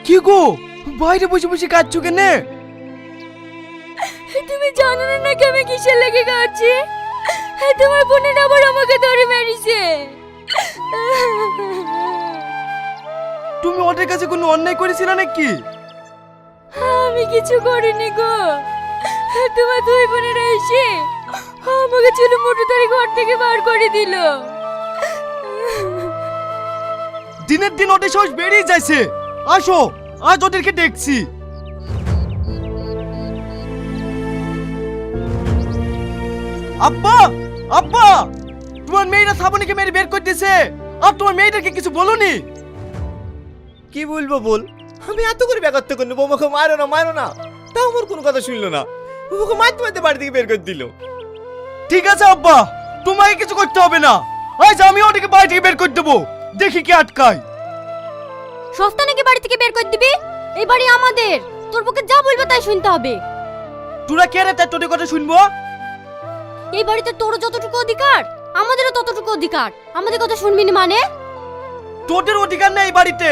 কি গো, বাইরে বসে বসে কাঁদছো কেন? তুমি জানো না নাকি আমি কিসের লেগে কাঁদছি? তোমার বোনের আবার আমাকে ধরে মেরেছে। তুমি ওদের কাছে কোনো অন্যায় করেছিলে নাকি? আমি কিছু করিনি গো, তোমার দুই বোনেরা এসে আমাকে চুলো মোটর ধরে ঘর থেকে বার করে দিল। দিনের দিন ওদের সাহস বেড়েই যাচ্ছে। আসো, আজ ওদেরকে দেখছি। আব্বা, আব্বা, তোমার মেয়েরা শ্রাবণীকে মেরে বের করে দিয়েছে, আর তোমার মেয়েটাকে কিছু বলোনি? কি বলবো বল, আমি এত করে ব্যাঘাত করলো, বৌমাকে মারো না মারো না, তাও আমার কোনো কথা শুনলো না। বৌমাকে মারতে মারতে বাড়ি থেকে বের করে দিল। ঠিক আছে আব্বা, তোমাকে কিছু করতে হবে না। আজ আমি ওদেরকে বাড়ি থেকে বের করে দেবো, দেখি কে আটকায়। সস্তা নাকি বাড়ি থেকে বের করে দিবি? এই বাড়ি আমাদের, তোর পক্ষে যা বলবে তাই শুনতে হবে। তোরা কে রে, তাই তোদের কথা শুনবো? এই বাড়িতে তোর যতটুকু অধিকার আমাদেরও ততটুকু অধিকার। আমাদের কথা শুনবি না মানে? তোদের অধিকার নেই এই বাড়িতে।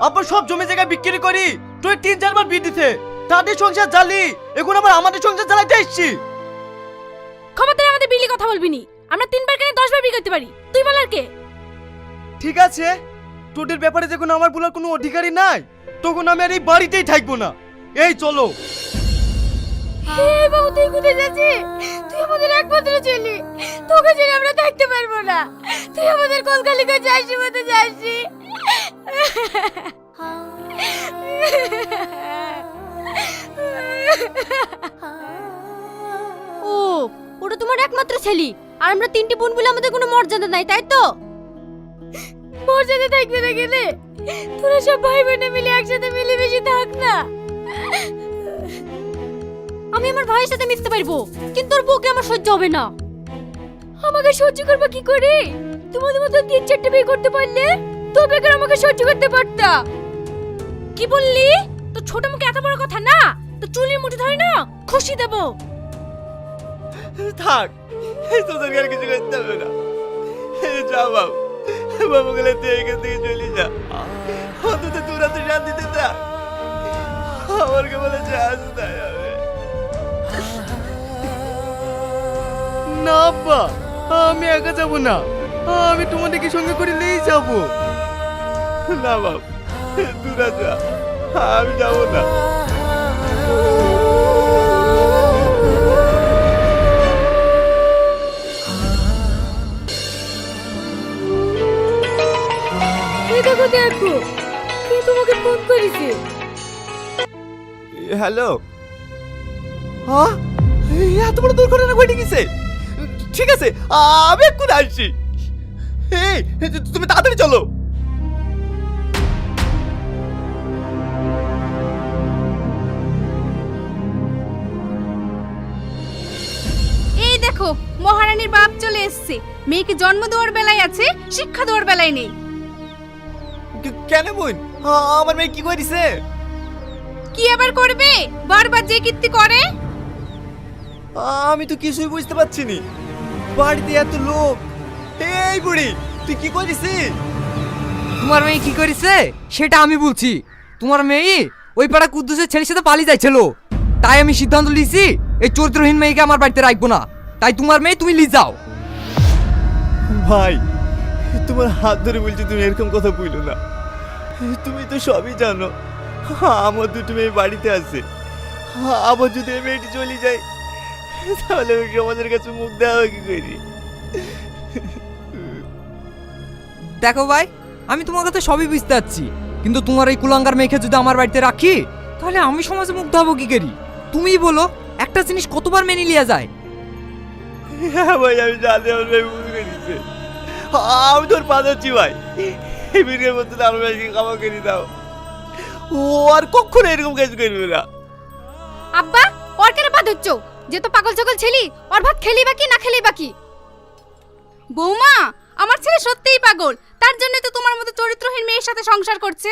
আব্বা সব জমি জায়গা বিক্রি করি তুই 3-4 বার বিয়ে দিতে, তাদের সংসার জ্বালি, এখন আবার আমাদের সংসার জ্বালাইতে এসছি। ক্ষমতায় আমাদের বিলি কথা বলবি নি। আমরা 3 বার কেন 10 বার বিয়ে করতে পারি, তুই বলার কে? ঠিক আছে, তোদের ব্যাপারে যখন আমার বলার কোনো অধিকারই নাই, তখন আমি আর এই বাড়িতেই থাকবো না। এই চলো। এই বাবু, তুই কোথায় যাচ্ছিস? তুই আমাদের একমাত্র ছেলে, তোকে ছেড়ে আমরা থাকতে পারবো না। তুই আমাদের কলকালি করে যাসি মতো যাসি। ও, ওটা তোমার একমাত্র ছেলে, আর আমরা 3টি বোন বলে আমাদের কোনো মর্যাদা নাই, তাই তো? মর্যাদা থাকবে না গেলে তোরা সব ভাই বোনে মিলে একসাথে মিলেমিশে থাক না। আমি আমার ভাইয়ের সাথে মিশতে পারবো, কিন্তু তোর বউকে আমার সহ্য হবে না। আমাকে সহ্য করবা কি করে? তোমাদের মতো 3-4টে বিয়ে করতে পারলে তো বেকার আমাকে সহ্য করতে পারতা। কি বললি? তো ছোট মুখে এত বড় কথা না, তো চুলের মুঠি ধরে না খুশি দেব। থাক, তোদের আর কিছু করতে হবে না। যা বাবু, বাবু গেলে তুই এখান থেকে চলে যা। অন্তত তোরা তো শান্তিতে থাক। আমাকে বলেছে আজ তাই হবে না আব্বা, আমি একা যাব না, আমি তোমাদেরকে সঙ্গে করে নিয়েই যাব। না বাবু, তোরা যা, আমি যাবো না। দেখো দেখো, কে তোমাকে ফোন করেছে? হ্যালো, হ্যাঁ, এত বড় দুর্ঘটনা ঘটে গেছে। ঠিক আছে, আমি এক্ষুনি আসছি। এই, তুমি তাড়াতাড়ি চলো। এই দেখো, মহারানীর বাপ চলে এসেছে। মেয়েকে জন্ম দেওয়ার বেলায় আছে, শিক্ষা দেওয়ার বেলায় নেই। কেন বোন, আমার মেয়ে কি করেছে? কি আবার করবে? বারবার যে কীর্তি করে। আমি তো কিছুই বুঝতে পারছি নি। বাড়িতে এত লোক, এই বুড়ি তুই কি করেছিস? তোমার মেয়ে কি করেছে সেটা আমি বলছি। তোমার মেয়ে ওই পাড়া কুদ্দুসের ছেলের সাথে পালিয়ে যাচ্ছিল, তাই আমি সিদ্ধান্ত নিয়েছি এই চরিত্রহীন মেয়েকে আমার বাড়িতে রাখবো না। তাই তোমার মেয়ে তুমি নিয়ে যাও। ভাই, তোমার হাত ধরে বলছি, তুমি এরকম কথা বললো না। তুমি তো সবই জানো, আমার দুটো মেয়ে বাড়িতে আছে। আবার যদি এই মেয়েটি চলে যায়, তাহলে আমি সমাজের কাছে মুখ দেওয়া কি করি? দেখো ভাই, আমি তোমার কথা সবই বুঝতে পারছি, কিন্তু তোমার এই কুলাঙ্গার মেয়েকে যদি আমার বাড়িতে রাখি, তাহলে আমি সমাজে মুগ্ধ হবো কি করি? তুমিই বলো, একটা জিনিস কতবার মেনে লিয়া যায়? হ্যাঁ ভাই, আমি জানি আমার মেয়ে ভুল করেছে। আমি তোর পা ধরছি ভাই, এই বিয়ের মধ্যে আমার মেয়েকে ক্ষমা করে দাও। ও আর কখনো এরকম কাজ করবে না। আব্বা, ওর কেন বাদ হচ্ছ? যে তো পাগল ছাগল ছেলি, ওর ভাত খেলি বাকি না খেলি বাকি। বৌমা, আমার ছেলে সত্যিই পাগল, তার জন্য তো তোমার মতো চরিত্রহীন মেয়ের সাথে সংসার করছে।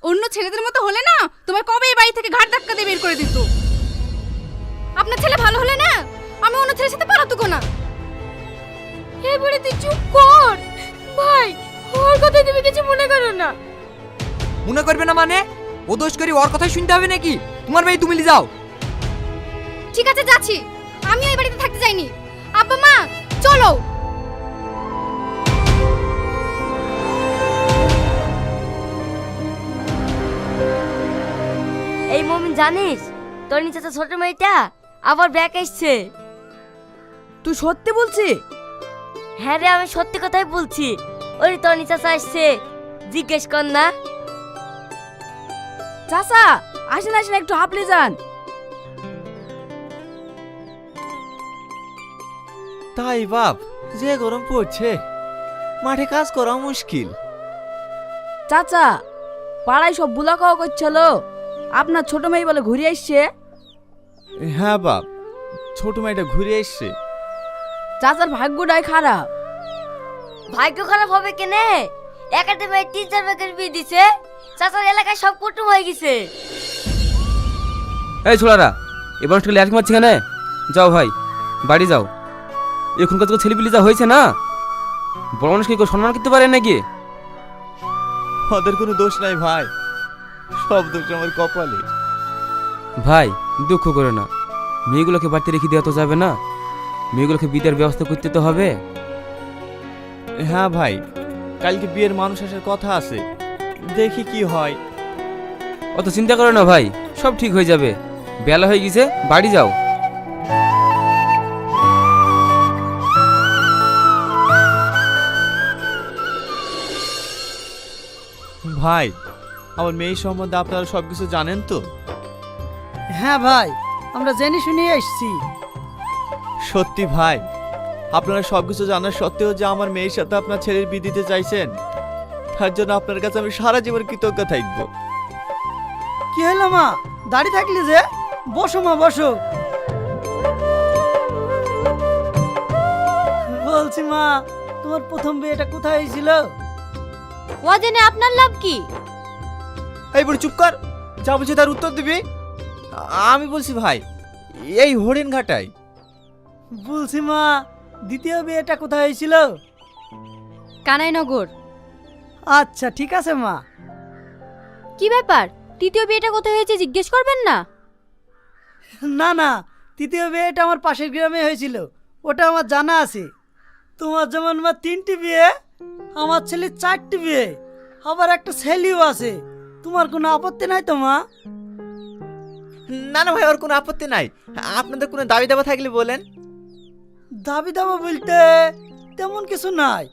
অন্য ছেলেদের মতো হলে না, তোমার কবে এই বাড়ি থেকে ঘাট ধাক্কা দিয়ে বের করে দিত। আপনার ছেলে ভালো হলে না, আমি অন্য ছেলের সাথে পালাতুকো না। এবারে তুই চুপ কর। ভাই, ওর কথা তুমি কিছু মনে করো না। মনে করবে না মানে? ও দোষ করি ওর কথাই শুনতে হবে নাকি? তোমার মেয়ে তুমি যাও। ঠিক আছে যাচ্ছি, আমি ওই বাড়িতে থাকতে চাইনি। আব্বা মা চলো। এই মমিন জানিস, তোর নিচে তো ছোট মেয়েটা আবার ব্যাক এসছে। তুই সত্যি বলছি? হ্যাঁ রে, আমি সত্যি কথাই বলছি। ওই তোর নিচে আসছে, জিজ্ঞেস কর না। চাচা আসেন আসেন, একটু হাঁপলে যান। তাই বাপ, যে গরম পড়ছে মাঠে কাজ করা মুশকিল। চাচা, পাড়ায় সব বুলা খাওয়া করছিল, আপনার ছোট মেয়ে বলে ঘুরে আসছে। হ্যাঁ বাপ, ছোট মেয়েটা ঘুরে এসছে। চাচার ভাগ্যটাই খারাপ। ভাগ্য খারাপ হবে কেনে? একাডেমির 3-4 ব্যাগের বিয়ে দিছে, চাচার এলাকায় সব কুটুম হয়ে গেছে। এই ছোড়ারা, এবার একটু ল্যাট মারছি কেন? যাও ভাই, বাড়ি যাও। এখনকার তো ছেলেপিলি যা হয়েছে না, বড় মানুষকে কেউ সম্মান করতে পারে নাকি? ওদের কোনো দোষ নাই ভাই, সব দোষ আমার কপালে। ভাই দুঃখ করে না, মেয়েগুলোকে বাড়িতে রেখে দেওয়া তো যাবে না, মেয়েগুলোকে বিদায়ের ব্যবস্থা করতে তো হবে। হ্যাঁ ভাই, কালকে বিয়ের মানুষ আসার কথা আছে, দেখি কি হয়। অত চিন্তা করো না ভাই, সব ঠিক হয়ে যাবে। বেলা হয়ে গেছে, বাড়ি যাও। ভাই, আমার মেয়ে সম্বন্ধে আপনারা সবকিছু জানেন তো? হ্যাঁ ভাই, আমরা জেনে শুনে এসেছি। সত্যি ভাই, আপনারা সবকিছু জানার সত্ত্বেও যে আমার মেয়ের সাথে আপনার ছেলের বিয়ে দিতে চাইছেন, তার জন্য আপনার কাছে আমি সারা জীবন কৃতজ্ঞ থাকবো। কি হলো মা, দাঁড়িয়ে থাকলি যে? বসো মা, বসো। বলছি মা, তোমার প্রথম বিয়েটা কোথায় হয়েছিল? ও জেনে আপনার লাভ কি? এই বড় চুপ কর, যা বলছি তার উত্তর দিবি। আমি বলছি ভাই, এই হরিণ ঘাটায়। বলছি মা, দ্বিতীয় বিয়েটা কোথায় হয়েছিল? কানাইনগর। আচ্ছা ঠিক আছে মা। কি ব্যাপার, তৃতীয় বিয়েটা কোথায় হয়েছে জিজ্ঞেস করবেন না? না না, তৃতীয় বিয়েটা আমার পাশের গ্রামে হয়েছিল, ওটা আমার জানা আছে। তোমার যেমন মা 3টি বিয়ে, আমার ছেলের 4টি বিয়ে, আবার একটা ছেলেও আছে। তোমার কোনো আপত্তি নাই তো মা? না না ভাই, ওর কোনো আপত্তি নাই। আপনাদের কোনো দাবি দাবা থাকলে বলেন। দাবি দাবা বলতে তেমন কিছু নাই।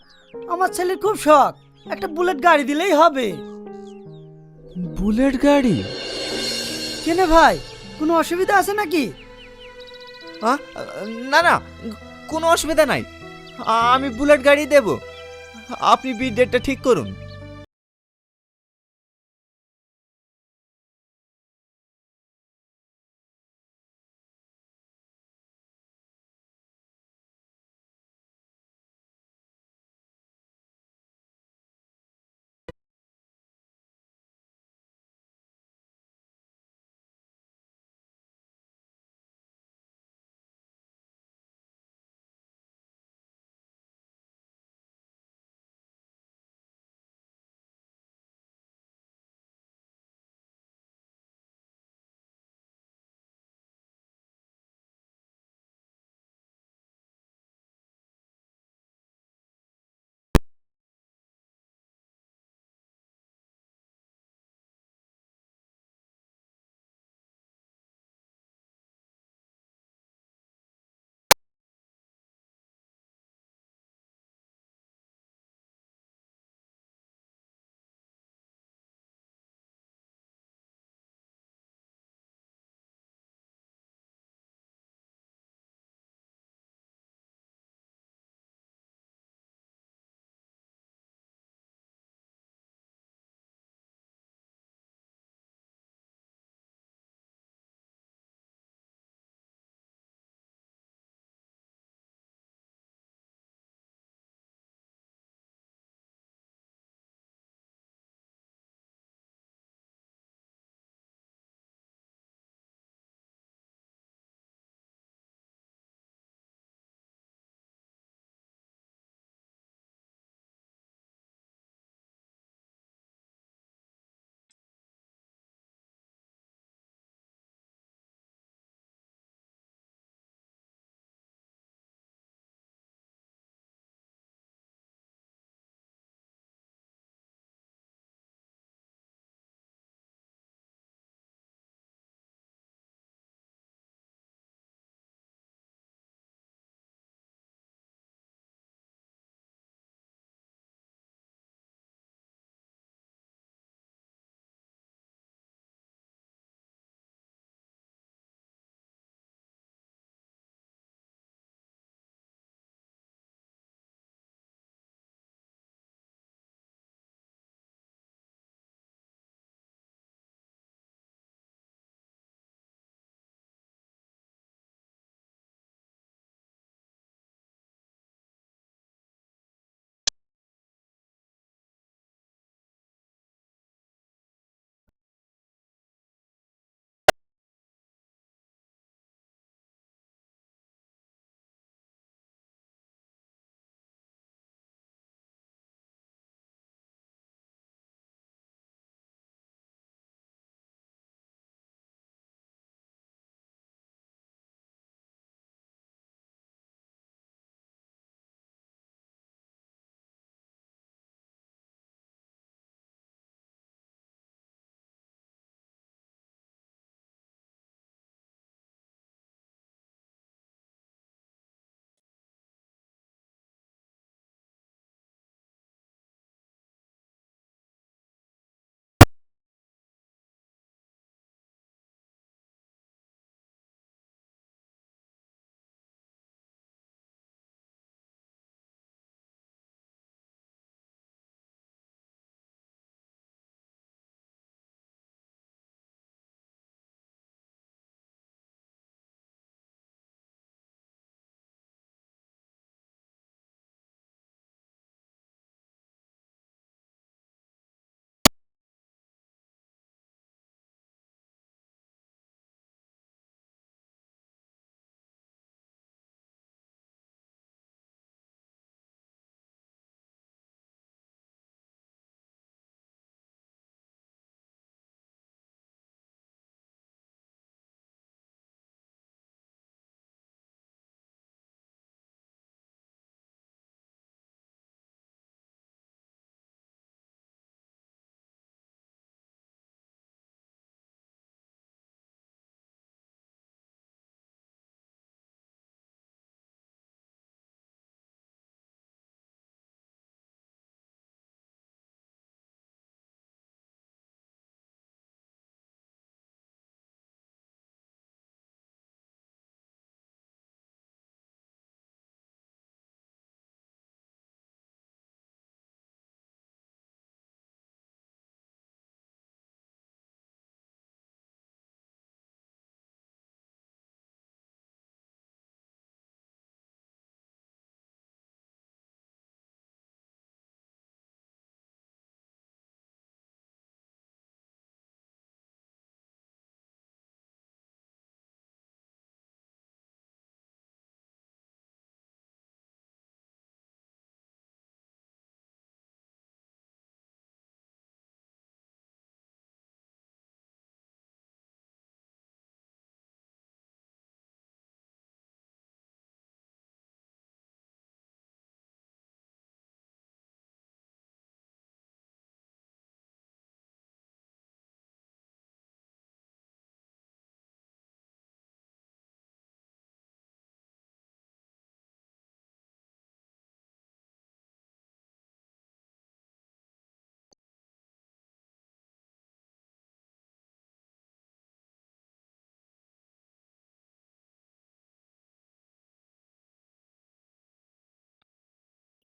আমার ছেলের খুব শখ, একটা বুলেট গাড়ি দিলেই হবে। বুলেট গাড়ি? কেনে ভাই, কোনো অসুবিধা আছে নাকি? না না, কোনো অসুবিধা নাই, আমি বুলেট গাড়ি দেব। আপনি বিয়ের ডেটটা ঠিক করুন।